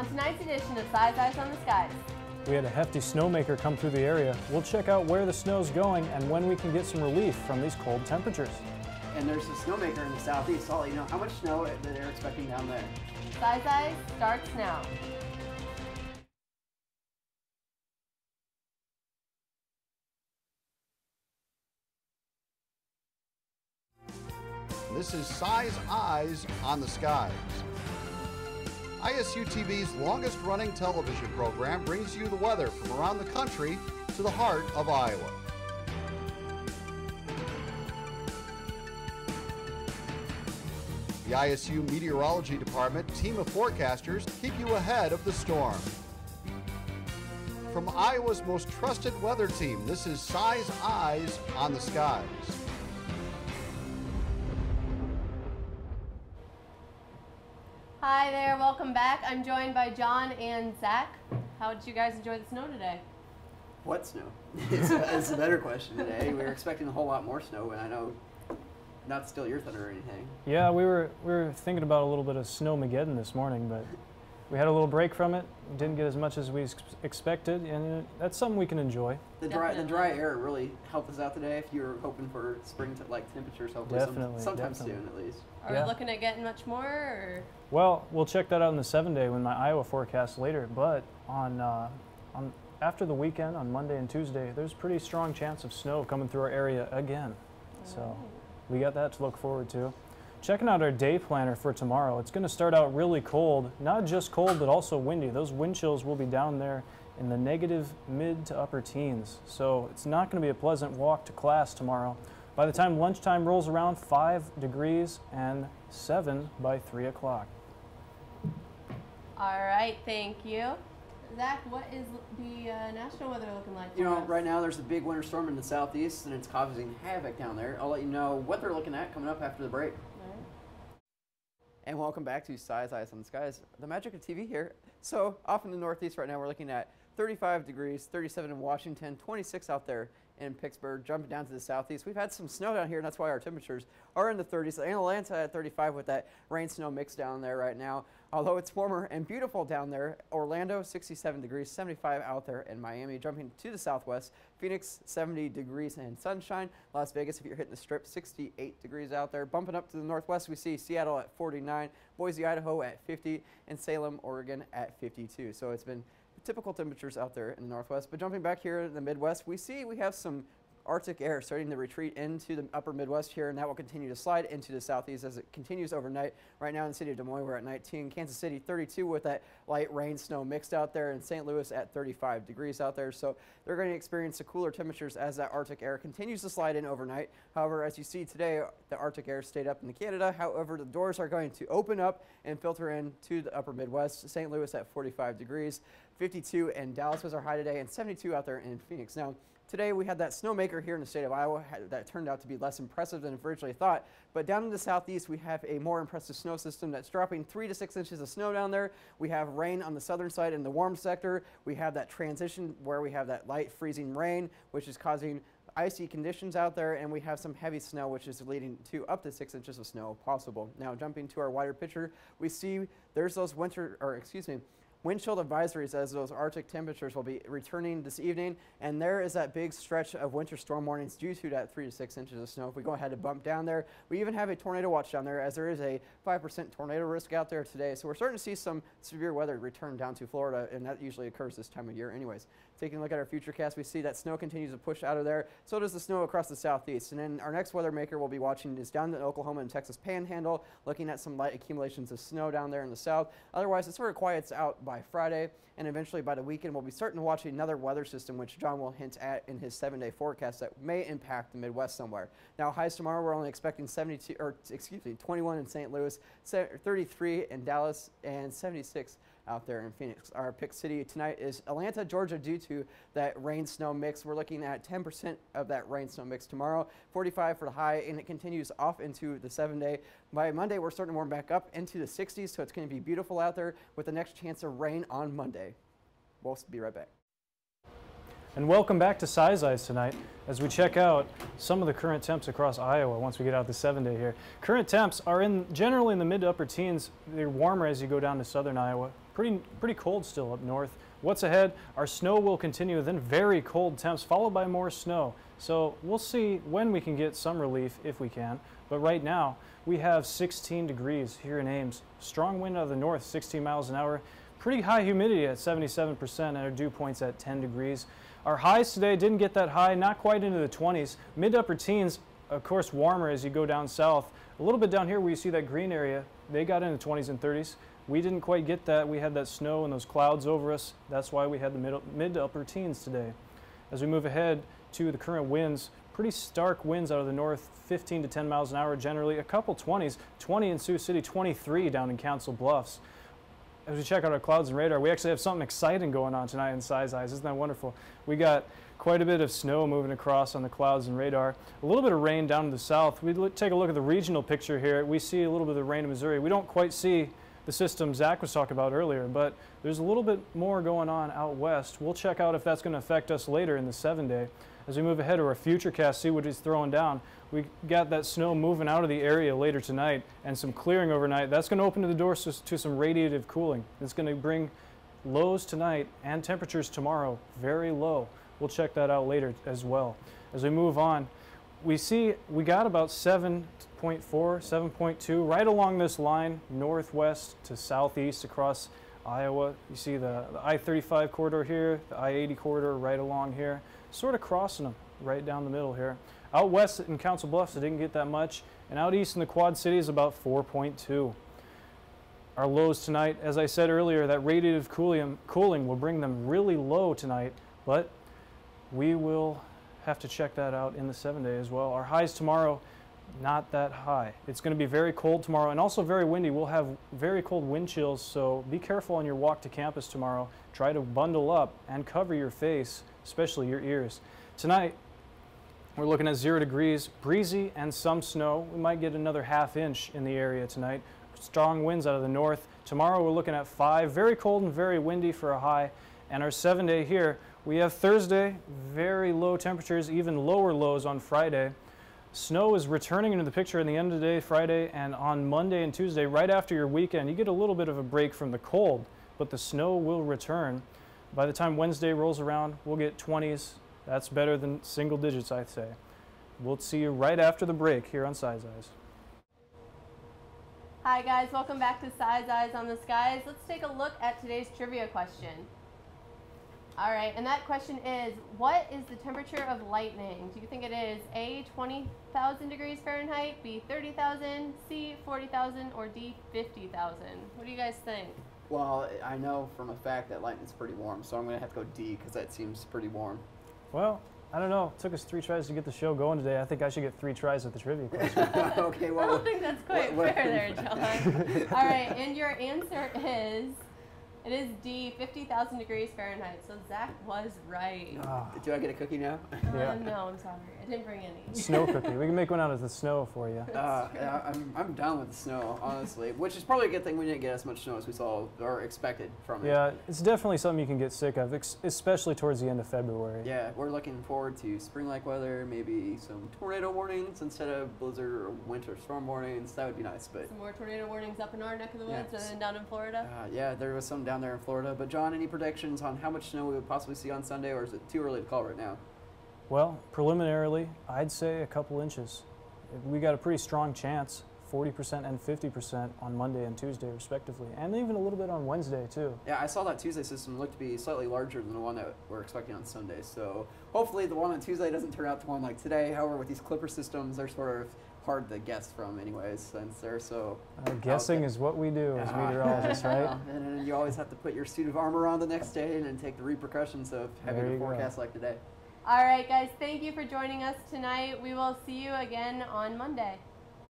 On tonight's edition of Size Eyes on the Skies, we had a hefty snowmaker come through the area. We'll check out where the snow's going and when we can get some relief from these cold temperatures. And there's a snowmaker in the southeast, so I'll let you know how much snow that they're expecting down there. Size Eyes starts now. This is Size Eyes on the Skies. ISU TV's longest running television program brings you the weather from around the country to the heart of Iowa. The ISU Meteorology Department team of forecasters keep you ahead of the storm. From Iowa's most trusted weather team, this is Size Eyes on the Skies. Hi there, welcome back. I'm joined by John and Zach. How did you guys enjoy the snow today? What snow? It's a better question today. We were expecting a whole lot more snow, and I know not to steal your thunder or anything. Yeah, we were thinking about a little bit of snowmageddon this morning, but we had a little break from it. Didn't get as much as we expected, and that's something we can enjoy. The dry air really helped us out today. If you were hoping for spring-like temperatures, hopefully sometime soon at least. Are we looking at getting much more? Or? Well, we'll check that out in the 7-day when my Iowa forecast later. But after the weekend, on Monday and Tuesday, there's a pretty strong chance of snow coming through our area again. So we got that to look forward to. Checking out our day planner for tomorrow. It's going to start out really cold, not just cold, but also windy. Those wind chills will be down there in the negative mid to upper teens. So it's not going to be a pleasant walk to class tomorrow. By the time lunchtime rolls around, 5 degrees and 7 by 3 o'clock. All right, thank you. Zach, what is the national weather looking like? You know, right now there's a big winter storm in the southeast, and it's causing havoc down there. I'll let you know what they're looking at coming up after the break. And welcome back to Size Eyes on the Skies, the magic of TV here. So off in the northeast right now, we're looking at 35 degrees, 37 in Washington, 26 out there in Pittsburgh, jumping down to the southeast. We've had some snow down here, and that's why our temperatures are in the 30s. Atlanta at 35 with that rain-snow mix down there right now. Although it's warmer and beautiful down there, Orlando 67 degrees, 75 out there in Miami. Jumping to the southwest, Phoenix 70 degrees and sunshine. Las Vegas, if you're hitting the strip, 68 degrees out there. Bumping up to the northwest, we see Seattle at 49, Boise, Idaho at 50, and Salem, Oregon at 52. So it's been typical temperatures out there in the northwest. But jumping back here in the Midwest, we have some Arctic air starting to retreat into the upper Midwest here, and that will continue to slide into the southeast as it continues overnight. Right now in the city of Des Moines, we're at 19, Kansas City 32 with that light rain snow mixed out there, and St. Louis at 35 degrees out there. So they're going to experience the cooler temperatures as that Arctic air continues to slide in overnight. However, as you see today, the Arctic air stayed up in Canada. However, the doors are going to open up and filter in to the upper Midwest. St. Louis at 45 degrees, 52 in Dallas was our high today, and 72 out there in Phoenix. Now, today we had that snowmaker here in the state of Iowa that turned out to be less impressive than originally thought. But down in the southeast, we have a more impressive snow system that's dropping 3 to 6 inches of snow down there. We have rain on the southern side in the warm sector. We have that transition where we have that light freezing rain, which is causing icy conditions out there, and we have some heavy snow, which is leading to up to 6 inches of snow possible. Now, jumping to our wider picture, we see there's those wind chill advisories as those Arctic temperatures will be returning this evening, and there is that big stretch of winter storm warnings due to that 3 to 6 inches of snow. If we go ahead and bump down there, we even have a tornado watch down there, as there is a 5% tornado risk out there today. So we're starting to see some severe weather return down to Florida, and that usually occurs this time of year anyways. Taking a look at our futurecast, we see that snow continues to push out of there. So does the snow across the southeast. And then our next weather maker we'll be watching is down in Oklahoma and Texas Panhandle, looking at some light accumulations of snow down there in the south. Otherwise, it sort of quiets out by Friday, and eventually by the weekend we'll be starting to watch another weather system, which John will hint at in his 7-day forecast, that may impact the Midwest somewhere. Now, highs tomorrow, we're only expecting 21 in St. Louis, 33 in Dallas, and 76 out there in Phoenix. Our pick city tonight is Atlanta, Georgia, due to that rain-snow mix. We're looking at 10% of that rain-snow mix tomorrow, 45 for the high, and it continues off into the 7-day. By Monday, we're starting to warm back up into the 60s, so it's going to be beautiful out there with the next chance of rain on Monday. We'll be right back. And welcome back to Size Eyes tonight as we check out some of the current temps across Iowa once we get out the 7-day here. Current temps are generally in the mid to upper teens. They're warmer as you go down to southern Iowa. pretty cold still up north. What's ahead? Our snow will continue, then very cold temps, followed by more snow. So we'll see when we can get some relief, if we can. But right now, we have 16 degrees here in Ames. Strong wind out of the north, 16 miles an hour. Pretty high humidity at 77%, and our dew point's at 10 degrees. Our highs today didn't get that high, not quite into the 20s. Mid to upper teens, of course, warmer as you go down south. A little bit down here where you see that green area, they got into 20s and 30s. We didn't quite get that. We had that snow and those clouds over us. That's why we had the mid to upper teens today. As we move ahead to the current winds, pretty stark winds out of the north, 15 to 10 miles an hour generally. A couple 20s, 20 in Sioux City, 23 down in Council Bluffs. As we check out our clouds and radar, we actually have something exciting going on tonight in Size Eyes. Isn't that wonderful? We got quite a bit of snow moving across on the clouds and radar. A little bit of rain down to the south. We take a look at the regional picture here. We see a little bit of rain in Missouri. We don't quite see the system Zach was talking about earlier, but there's a little bit more going on out west. We'll check out if that's going to affect us later in the 7-day. As we move ahead to our futurecast, see what he's throwing down. We got that snow moving out of the area later tonight and some clearing overnight. That's going to open the doors to some radiative cooling. It's going to bring lows tonight and temperatures tomorrow very low. We'll check that out later as well. As we move on, we see we got about 7.4, 7.2 right along this line, northwest to southeast across Iowa. You see the I-35 corridor here, the I-80 corridor right along here, sort of crossing them right down the middle here. Out west in Council Bluffs, it didn't get that much, and out east in the Quad Cities, about 4.2. Our lows tonight, as I said earlier, that radiative cooling will bring them really low tonight, but we will have to check that out in the 7-day as well. Our highs tomorrow, not that high. It's going to be very cold tomorrow and also very windy. We'll have very cold wind chills, so be careful on your walk to campus tomorrow. Try to bundle up and cover your face, especially your ears. Tonight, we're looking at 0 degrees, breezy and some snow. We might get another ½ inch in the area tonight. Strong winds out of the north. Tomorrow we're looking at 5, very cold and very windy for a high. And our 7-day here, we have Thursday, very low temperatures, even lower lows on Friday. Snow is returning into the picture in the end of the day, Friday, and on Monday and Tuesday, right after your weekend, you get a little bit of a break from the cold, but the snow will return. By the time Wednesday rolls around, we'll get 20s. That's better than single digits, I'd say. We'll see you right after the break here on Size Eyes. Hi guys, welcome back to Size Eyes on the Skies. Let's take a look at today's trivia question. All right, and that question is, what is the temperature of lightning? Do you think it is A, 20,000 degrees Fahrenheit, B, 30,000, C, 40,000, or D, 50,000? What do you guys think? Well, I know from a fact that lightning's pretty warm, so I'm going to have to go D because that seems pretty warm. Well, I don't know. It took us 3 tries to get the show going today. I think I should get 3 tries at the trivia question. Okay, well. I don't think that's quite fair there, John. All right, and your answer is, it is D, 50,000 degrees Fahrenheit. So Zach was right. Do I get a cookie now? Yeah. No, I'm sorry. I didn't bring any. Snow cookie. We can make one out of the snow for you. Yeah, I'm down with the snow, honestly, which is probably a good thing we didn't get as much snow as we saw or expected from it. Yeah, it's definitely something you can get sick of, especially towards the end of February. Yeah, we're looking forward to spring-like weather, maybe some tornado warnings instead of blizzard or winter storm warnings. That would be nice. But some more tornado warnings up in our neck of the woods and then down in Florida. Yeah, there was some down there in Florida. But John, any predictions on how much snow we would possibly see on Sunday, or is it too early to call right now? Well, preliminarily, I'd say a couple inches. We got a pretty strong chance, 40% and 50% on Monday and Tuesday, respectively, and even a little bit on Wednesday, too. Yeah, I saw that Tuesday system looked to be slightly larger than the one that we're expecting on Sunday. So hopefully the one on Tuesday doesn't turn out to one like today. However, with these Clipper systems, they're sort of hard to guess from anyways, since they're so... guessing is what we do as meteorologists, right? And then you always have to put your suit of armor on the next day and then take the repercussions of having a forecast like today. All right, guys, thank you for joining us tonight. We will see you again on Monday.